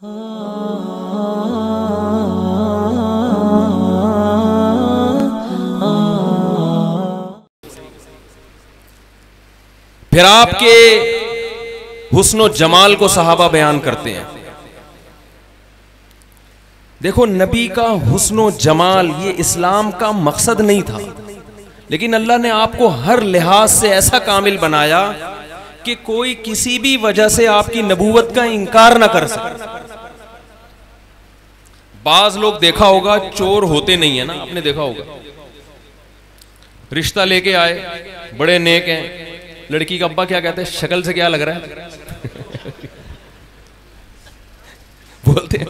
फिर आपके हुस्न जमाल को सहाबा बयान करते हैं। देखो, नबी का हुस्न जमाल ये इस्लाम का मकसद नहीं था, लेकिन अल्लाह ने आपको हर लिहाज से ऐसा कामिल बनाया कि कोई किसी भी वजह से आपकी नबूवत का इनकार ना कर सके। बाज लोग देखा होगा चोर होते नहीं है ना, आपने देखा होगा, रिश्ता लेके आए, बड़े नेक हैं, लड़की का अब्बा क्या कहते हैं, शक्ल से क्या लग रहा है बोलते हैं।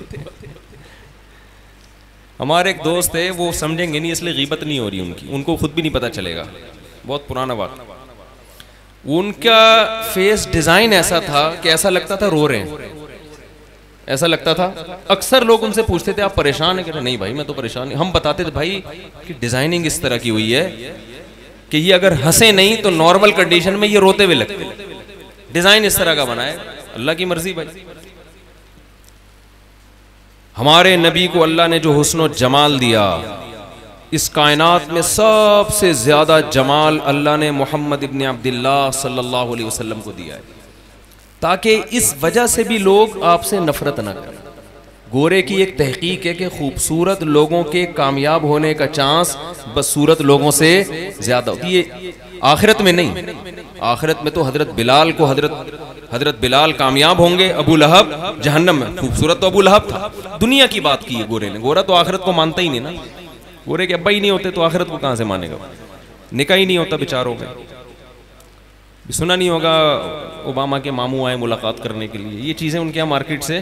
हमारे एक दोस्त है, वो समझेंगे नहीं इसलिए गीबत नहीं हो रही उनकी, उनको खुद भी नहीं पता चलेगा, बहुत पुराना बात। उनका फेस डिजाइन ऐसा था कि ऐसा लगता था रो रहे हैं, ऐसा लगता था। अक्सर लोग उनसे पूछते थे आप परेशान हैं? कहते नहीं भाई मैं तो परेशान नहीं। हम बताते थे भाई कि डिजाइनिंग इस तरह की हुई है कि ये अगर हंसे नहीं तो नॉर्मल कंडीशन में ये रोते हुए लगते, डिजाइन इस तरह का बना है, अल्लाह की मर्जी भाई। हमारे नबी को अल्लाह ने जो हुस्न जमाल दिया, इस कायनात में सबसे ज्यादा जमाल अल्लाह ने मोहम्मद इब्न अब्दुल्लाह सल्लल्लाहु अलैहि वसल्लम को दिया है, ताकि इस वजह से भी लोग आपसे नफरत न करें। गोरे की एक तहकीक है कि खूबसूरत लोगों के कामयाब होने का चांस बदसूरत लोगों से ज्यादा होती है। आखिरत में नहीं, आखिरत में तो हजरत बिलाल को हजरत बिलाल कामयाब होंगे, अबू लहब जहन्नम में। खूबसूरत तो अबू लहब था, दुनिया की बात की है गोरे ने। गोरा तो आखिरत को मानता ही नहीं ना, गोरे के अब्बा ही नहीं होते तो आखिरत को कहां से मानेगा, निकाह ही नहीं होता बेचारों का। सुना नहीं होगा ओबामा के मामू आए मुलाकात करने के लिए, ये चीजें उनके यहाँ मार्केट से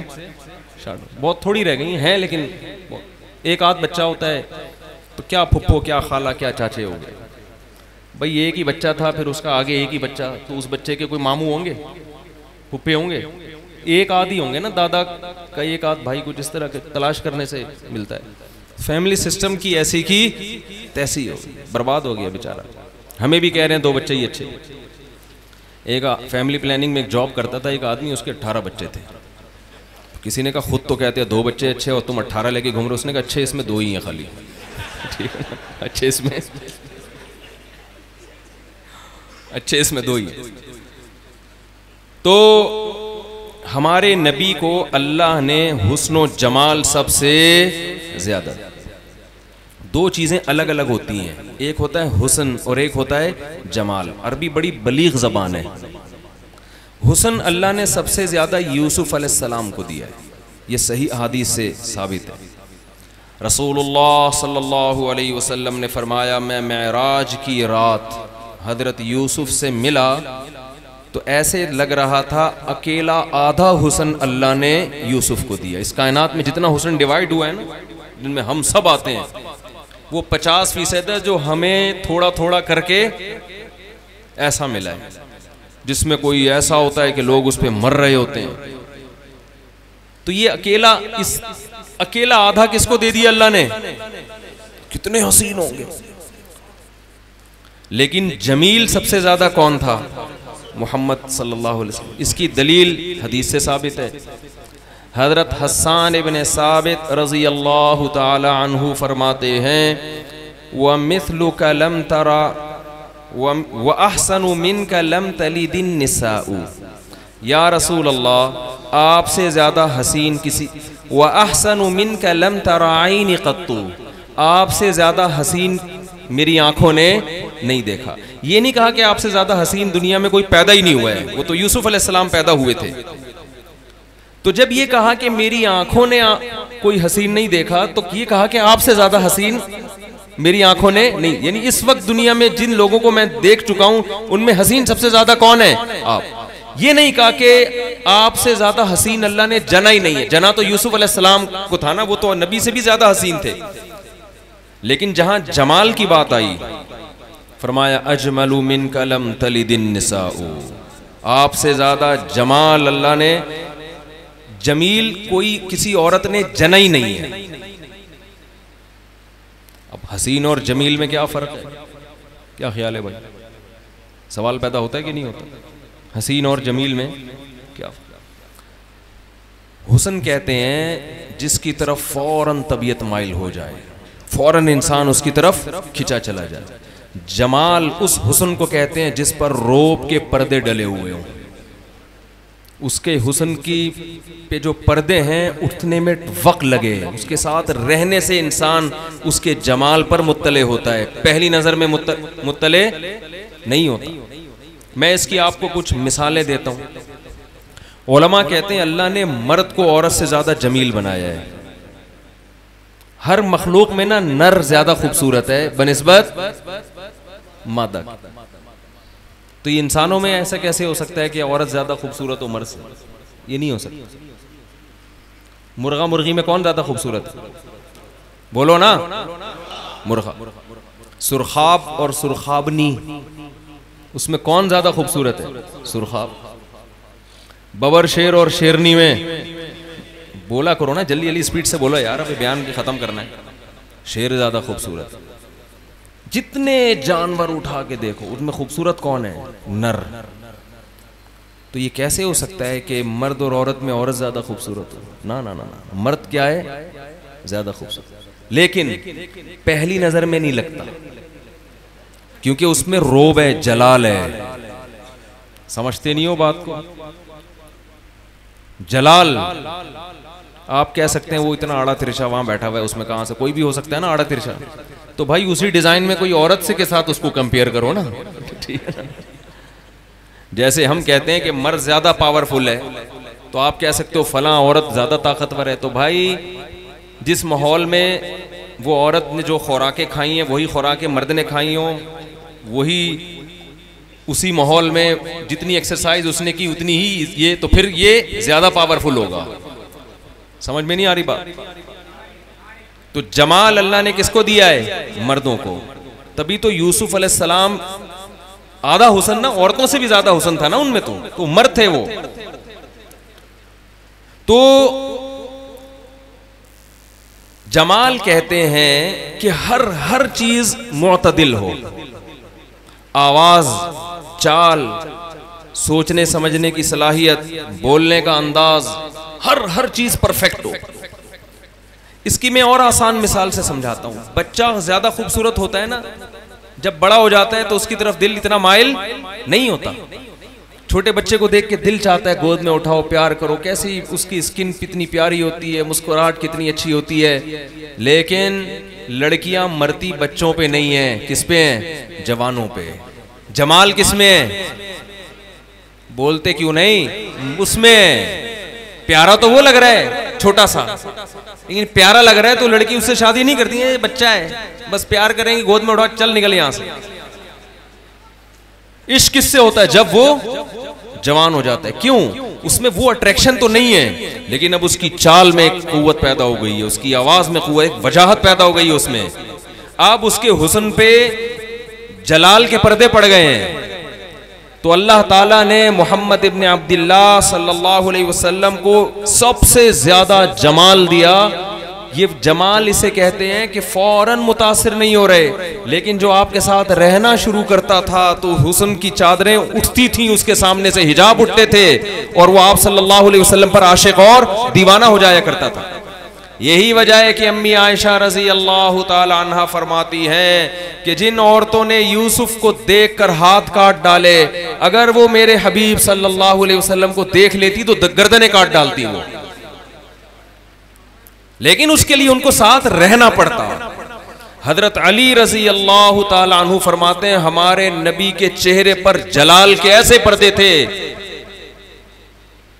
बहुत थोड़ी रह गई हैं, लेकिन एक आध बच्चा होता है तो क्या फुप्पो क्या खाला क्या चाचे हो गए भाई, एक ही बच्चा था, फिर उसका आगे एक ही बच्चा, तो उस बच्चे के कोई मामू होंगे, फुप्पे होंगे, एक आध ही होंगे ना, दादा का एक आध भाई, कुछ इस तरह के तलाश करने से मिलता है। फैमिली सिस्टम की ऐसी की तैसी हो, बर्बाद हो गया बेचारा। हमें भी कह रहे हैं 2 बच्चे ही अच्छे। एक फैमिली प्लानिंग में एक जॉब करता था एक आदमी, उसके 18 बच्चे थे। किसी ने कहा खुद तो कहते हैं 2 बच्चे अच्छे और तुम 18 लेके घूम रहे हो। उसने कहा अच्छे इसमें 2 ही हैं खाली ठीक है, अच्छे इसमें 2 ही। तो हमारे नबी को अल्लाह ने हुस्न जमाल सबसे ज्यादा। 2 चीजें अलग अलग होती हैं, एक होता है हुस्न और एक होता है जमाल। अरबी बड़ी बलीग जबान है। हुस्न अल्लाह ने सबसे ज्यादा यूसुफ अलैहिस्सलाम को दिया है, ये सही अहादीस से साबित है। रसूलुल्लाह सल्लल्लाहु अलैहि वसल्लम ने फरमाया, मैं मेराज की रात हजरत यूसुफ से मिला तो ऐसे लग रहा था अकेला आधा हुस्न अल्लाह ने यूसुफ को दिया। इस कायनात में जितना हुस्न डिवाइड हुआ है ना, जिनमें हम सब आते हैं, वो 50% है जो हमें थोड़ा थोड़ा करके ऐसा मिला है, जिसमें कोई ऐसा होता है कि लोग उस पर मर रहे होते हैं। तो ये अकेला आधा किसको दे दिया अल्लाह ने? कितने हसीन होंगे। लेकिन जमील सबसे ज्यादा कौन था? मोहम्मद सल्लल्लाहु अलैहि वसल्लम। इसकी दलील हदीस से साबित है। हजरत हस्सान इब्न साबित रज़ी अल्लाह ताला अन्हु फरमाते हैं, व मिथलुका लम तरा व अहसनु मिनका लम तलिदिन निसाउ। या रसूल अल्लाह, आपसे ज्यादा हसीन किसी, व अहसनु मिनका लम तराइनी कत्तु, आपसे ज्यादा हसीन मेरी आंखों ने नहीं देखा। ये नहीं कहा कि आपसे ज्यादा हसीन दुनिया में कोई पैदा ही नहीं हुआ है, वो तो यूसुफ अलैहिस्सलाम पैदा हुए थे। तो जब ये कहा कि मेरी आंखों ने कोई हसीन नहीं देखा, तो ये कहा कि आपसे ज्यादा हसीन मेरी आंखों ने नहीं। यानी इस वक्त दुनिया में जिन लोगों को मैं देख चुका हूं, उनमें हसीन सबसे ज्यादा कौन है? आप। ये नहीं कहा कि आपसे ज्यादा हसीन अल्लाह ने जना ही नहीं है। जना तो यूसुफ अलैहिस्सलाम को था ना, वो तो नबी से भी ज्यादा हसीन थे। लेकिन जहां जमाल की बात आई, फरमाया अजमलु मिनका लम तलिदिन निसाउ, आपसे ज्यादा जमाल अल्लाह ने, जमील कोई किसी औरत ने जना ही नहीं है। अब हसीन और जमील में क्या फर्क है? क्या ख्याल है भाई? सवाल पैदा होता है कि नहीं होता? हसीन और जमील में क्या फर्क? हुस्न कहते हैं जिसकी तरफ फौरन तबीयत माइल हो जाए, फौरन इंसान उसकी तरफ खिंचा चला जाए। जमाल उस हुस्न को कहते हैं जिस पर रोब के पर्दे डले हुए हों। उसके हुस्न की पे जो पर्दे हैं उठने में वक्त लगे, उसके साथ रहने से इंसान उसके जमाल पर मुत्तले होता है, पहली नज़र में मुत्तले नहीं होता। मैं इसकी आपको कुछ मिसालें देता हूँ। उलमा कहते हैं अल्लाह ने मर्द को औरत से ज़्यादा जमील बनाया है। हर मखलूक में ना नर ज़्यादा खूबसूरत है बनिस्बत मादा। तो ये इंसानों में ऐसा कैसे हो सकता है कि औरत ज़्यादा खूबसूरत हो मर्द से? ये नहीं हो सकता। मुर्गा मुर्गी में कौन ज़्यादा खूबसूरत है? बोलो ना। मुर्गा। सुरखाब और सुरखाबनी, उसमें कौन ज़्यादा खूबसूरत है? सुरखाब। बबर शेर और शेरनी में बोला करो ना, जल्दी जल्दी स्पीड से बोलो यार, अभी बयान ख़त्म करना है। शेर ज़्यादा खूबसूरत। जितने जानवर उठा के देखो उनमें खूबसूरत कौन है? नर। तो ये कैसे हो सकता है कि मर्द और औरत में औरत ज़्यादा खूबसूरत हो? ना ना ना ना, मर्द क्या है? ज़्यादा खूबसूरत, लेकिन पहली नज़र में नहीं लगता, क्योंकि उसमें रोब है, जलाल है। समझते नहीं हो बात को? जलाल आप कह सकते हैं वो इतना आड़ा तिरछा वहां बैठा हुआ है, उसमें कहां से कोई भी हो सकता है ना आड़ा तिरछा। तो भाई उसी डिजाइन में कोई औरत से के साथ उसको कंपेयर करो ना, ठीक है। जैसे हम कहते हैं कि मर्द ज्यादा पावरफुल है, तो आप कह सकते हो फलां औरत ज्यादा ताकतवर है। तो भाई जिस माहौल में वो औरत ने जो खुराकें खाई हैं वही खुराकें मर्द ने खाई हों, वही उसी माहौल में जितनी एक्सरसाइज उसने की उतनी ही ये, तो फिर ये ज्यादा पावरफुल होगा। समझ में नहीं आ रही बात? तो जमाल अल्लाह ने किसको दिया है? मर्दों को। तभी तो यूसुफ अलैहिस्सलाम आधा हुस्न ना, औरतों से भी ज्यादा हुस्न था ना उनमें, तो मर्द थे वो। तो जमाल कहते हैं कि हर चीज मुअतदिल हो, आवाज, चाल, सोचने समझने की सलाहियत, बोलने का अंदाज, हर चीज परफेक्ट हो। इसकी मैं और आसान मिसाल से समझाता हूं। बच्चा ज्यादा खूबसूरत होता है ना, जब बड़ा हो जाता है तो उसकी तरफ दिल इतना माइल नहीं होता। छोटे बच्चे को देख के दिल चाहता है गोद में उठाओ, प्यार करो, कैसी उसकी स्किन कितनी प्यारी होती है, मुस्कुराहट कितनी अच्छी होती है। लेकिन लड़कियां मरती बच्चों पे नहीं है, किस पे हैं? जवानों पे। जमाल किसमें है? बोलते क्यों नहीं? उसमें। प्यारा तो वो लग रहा है छोटा सा, लेकिन प्यारा लग रहा है तो लड़की उससे शादी नहीं करती है, बच्चा है, बस प्यार करेंगे, गोद में उठा, चल निकल यहां से। इश्क किससे होता है? जब वो जवान हो जाता है। क्यों? उसमें वो अट्रैक्शन तो नहीं है, लेकिन अब उसकी चाल में एक कुव्वत पैदा हो गई है, उसकी आवाज में कुव्वत, एक वजाहत पैदा हो गई है उसमें। अब उसके हुस्न पे जलाल के पर्दे पड़ गए हैं। तो अल्लाह ताला ने मोहम्मद इब्न अब्दुल्लाह सल्लल्लाहु अलैहि वसल्लम को सबसे ज्यादा जमाल दिया। ये जमाल इसे कहते हैं कि फौरन मुतासिर नहीं हो रहे, लेकिन जो आपके साथ रहना शुरू करता था तो हुस्न की चादरें उठती थी उसके सामने से, हिजाब उठते थे, और वो आप सल्लल्लाहु अलैहि वसल्लम पर आशिक और दीवाना हो जाया करता था। यही वजह है कि अम्मी आयशा रजी अल्लाह ताला अन्हा फरमाती हैं कि जिन औरतों ने यूसुफ को देखकर हाथ काट डाले, अगर वो मेरे हबीब सल्लल्लाहु अलैहि वसल्लम को देख लेती तो गर्दनें काट डालती वो, लेकिन उसके लिए उनको साथ रहना पड़ता। हजरत अली रजी अल्लाह ताला अन्हु फरमाते हैं हमारे नबी के चेहरे पर जलाल के ऐसे पर्दे थे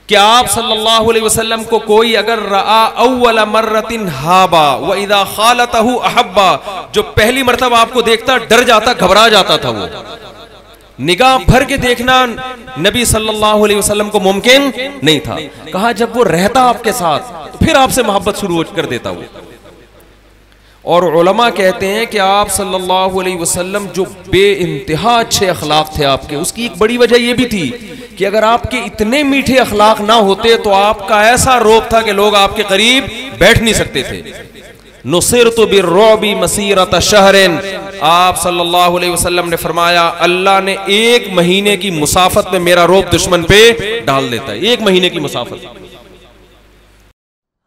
कि आप सल्लल्लाहु अलैहि वसल्लम को कोई अगर रआ अव्वल मर्रतिन हाबा व इदा खालतहु अहब्बा, जो पहली मर्तबा आपको देखता डर जाता, घबरा जाता था। वो निगाह भर के देखना नबी सल्लल्लाहु अलैहि वसल्लम को मुमकिन नहीं था। कहा जब वो रहता आपके साथ तो फिर आपसे मोहब्बत शुरू कर देता वो। और उलमा कहते हैं कि आप सल्लल्लाहु अलैहि वसल्लम जो बेइंतहा अच्छे अखलाक थे आपके, उसकी एक बड़ी वजह यह भी थी कि अगर आपके इतने मीठे अखलाक ना होते तो आपका ऐसा रोब था कि लोग आपके करीब बैठ नहीं सकते थे। नुसिरतु बिर्रुअबि मसीरत शहरिन, आप सल्लल्लाहु अलैहि वसल्लम ने फरमाया अल्लाह ने 1 महीने की मुसाफत में मेरा रोब दुश्मन पे डाल देता है। 1 महीने की मुसाफत।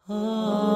ah